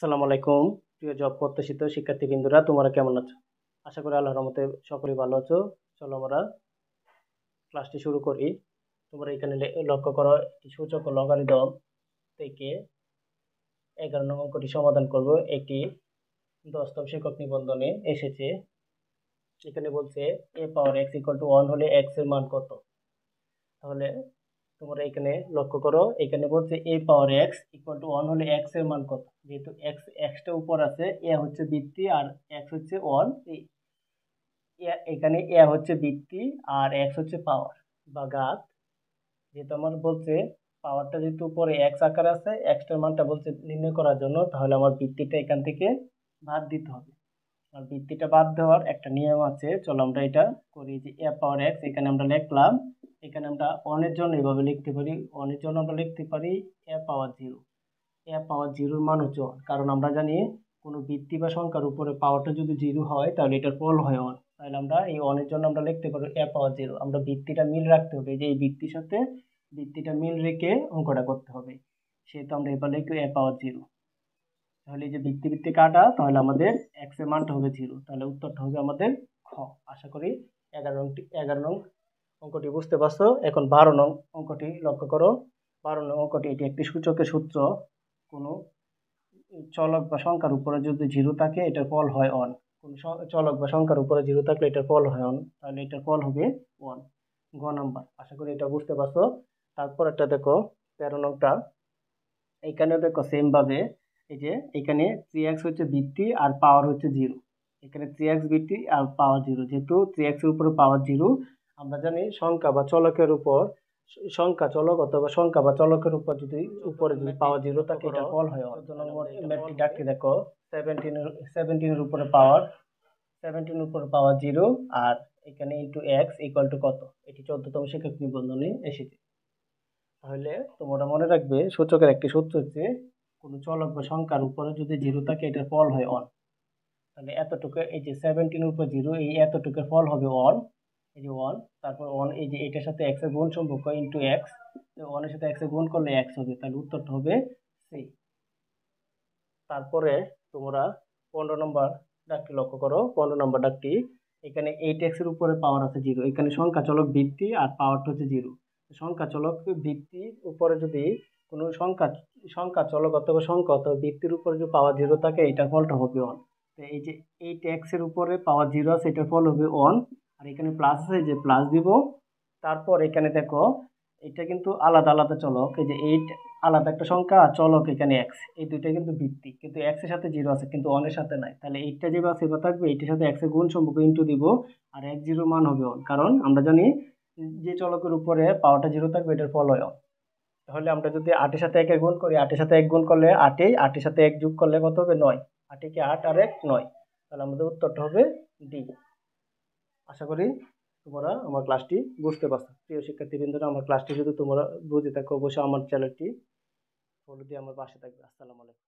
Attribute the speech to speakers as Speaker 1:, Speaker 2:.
Speaker 1: আসসালামু আলাইকুম। প্রিয় জব প্রত্যাশিত শিক্ষার্থীবৃন্দরা, তোমরা কেমন আছো? আশা করি আল্লাহর রহমতে সকলেই ভালো আছো। চলো আমরা ক্লাসটি শুরু করি। তোমরা এখানে লক্ষ্য করো, একটি সূচক ও লগারিদম থেকে 11 নং অঙ্কটি সমাধান করব। একটি 10তম শিক্ষক নিবন্ধনে এসেছে। এখানে বলছে a power x equal to 1 হলে x এর মান কত। তাহলে তোমরা এখানে লক্ষ্য করো, এখানে বলছে a power x equal to 1 হলে x এর মান কত। যেহেতু x টা উপর আছে, a হচ্ছে ভিত্তি আর x হচ্ছে 1, এখানে a হচ্ছে ভিত্তি আর x হচ্ছে পাওয়ার বা ঘাত। যেহেতু আমার বলছে পাওয়ারটা যেহেতু উপরে x আকারে আছে, x টার মানটা বলছে নির্ণয় করার জন্য, তাহলে আমার ভিত্তিটা এখান থেকে বাদ দিতে হবে। আর ভিত্তিটা বাদ দেওয়ার একটা নিয়ম আছে, চলো আমরা এটা করি। যে a পাওয়ার x এখানে আমরা লিখলাম, এখানে আমরা 1 এর জন্য এভাবে লিখতে পারি। 1 এর জন্য আমরা লিখতে পারি a পাওয়ার 0। a পাওয়ার 0 মান হচ্ছে 1, কারণ আমরা জানি কোনো ভিত্তি বা সংখ্যার উপরে পাওয়ারটা যদি 0 হয় তাহলে এটার ফল হয় 1। তাহলে আমরা এই 1 এর জন্য আমরা লিখতে পারি a পাওয়ার 0। আমরা ভিত্তিটা মিল রাখতে হবে, যে এই ভিত্তির সাথে ভিত্তিটা মিল রেখে অঙ্কটা করতে হবে। সেহেতু আমরা এবার লিখি a পাওয়ার 0। তাহলে এই যে ভিত্তি ভিত্তি কাটা, তাহলে আমাদের x এর মানটা হবে 0। তাহলে উত্তরটা হবে আমাদের খ। আশা করি 11 নং অঙ্কটি বুঝতে পারছো। এখন 12 নং অঙ্কটি লক্ষ্য করো। 12 নং অঙ্কটি, এটি একটি সূচকের সূত্র। কোনো চলক বা সংখ্যার উপরে যদি 0 থাকে এটার ফল হয় 1। কোন চলক বা সংখ্যার উপরে 0 থাকলে এটার ফল হয় 1, তাহলে এটার ফল হবে 1। গ নাম্বার। আশা করি এটা বুঝতে পারছো। তারপর একটা দেখো 13 নংটা। এখানে দেখো সেম ভাবে, এই যে এখানে 3x হচ্ছে ভিত্তি আর পাওয়ার হচ্ছে 0। এখানে 3x ভিত্তি আর পাওয়ার 0। যেহেতু 3x এর উপরে পাওয়ার 0, আমরা জানি সংখ্যা বা চলকের উপর, সংখ্যা চলক অথবা সংখ্যা বা চলকের উপর যদি উপরে যদি পাওয়ার 0 থাকে এটা ফল হয় 1। 14 নম্বর ম্যাথটি ডাকতে দেখো, 17 এর উপরে পাওয়ার 17 এর উপরে পাওয়ার 0 আর এখানে ইনটু x ইকুয়াল টু কত। এটি 14তম শিক্ষক নিবন্ধনে এসেছে। তাহলে তোমরা মনে রাখবে, সূচকের একটি সূত্র হচ্ছে কোন চলক বা সংখ্যার উপরে যদি 0 থাকে এটার ফল হয় 1। তাহলে এতটুকু, এই যে 17 এর উপর 0, এই এতটুকুর ফল হবে 1। এই যে 1, তারপর 1, এই যে এটার সাথে x এর গুণ সম্পর্ক ইনটু x, 1 এর সাথে x এর গুণ করলে x হবে, তাহলে উত্তরটা হবে সি। তারপরে তোমরা 15 নম্বর দাগটি লক্ষ্য করো। 15 নম্বর দাগটি, এখানে 8x এর উপরে পাওয়ার আছে 0। এখানে সংখ্যা চলক ভিত্তি আর পাওয়ারটা হচ্ছে 0। সংখ্যা চলক ভিত্তির উপরে যদি কোনো সংখ্যা চলক অথবা সংখ্যা অথবা ভিত্তির উপরে যদি পাওয়ার 0 থাকে এটার ফলটা হবে 1। তো এই যে 8x এর উপরে পাওয়ার 0 আছে, এটার ফল হবে 1। আর এখানে প্লাস আছে, যে প্লাস দিব। তারপর এখানে দেখো, এটা কিন্তু আলাদা আলাদা চলক। এই যে 8 আলাদা একটা সংখ্যা আর চলক এখানে x, এই দুইটা কিন্তু ভিত্তি, কিন্তু x এর সাথে 0 আছে কিন্তু 1 এর সাথে নাই। তাহলে 8টা যেভাবে আছে সেভাবে থাকবে, এটার সাথে x এর গুণ সম্পর্ক ইনটু দিব আর x 0 মান হবে 1। কারণ আমরা জানি যে চলকের উপরে পাওয়ারটা 0 থাকবে এটার ফল হয় 1। তাহলে আমরা যদি 8 এর সাথে 1 এর গুণ করি, 8 এর সাথে 1 গুণ করলে 8, 8 এর সাথে 1 যোগ করলে কত হবে 9। 8 কি 8 আর 1 9। তাহলে আমাদের উত্তরটা হবে ডি। আশা করি তোমরা আমার ক্লাসটি বুঝতে পারছো। প্রিয় শিক্ষার্থীবৃন্দরা, আমার ক্লাসটি যদি তোমরা বুঝে থাকো অবশ্যই আমার চ্যানেলটি ফলো দিয়ে আমার পাশে থাকবে। আসসালামু আলাইকুম।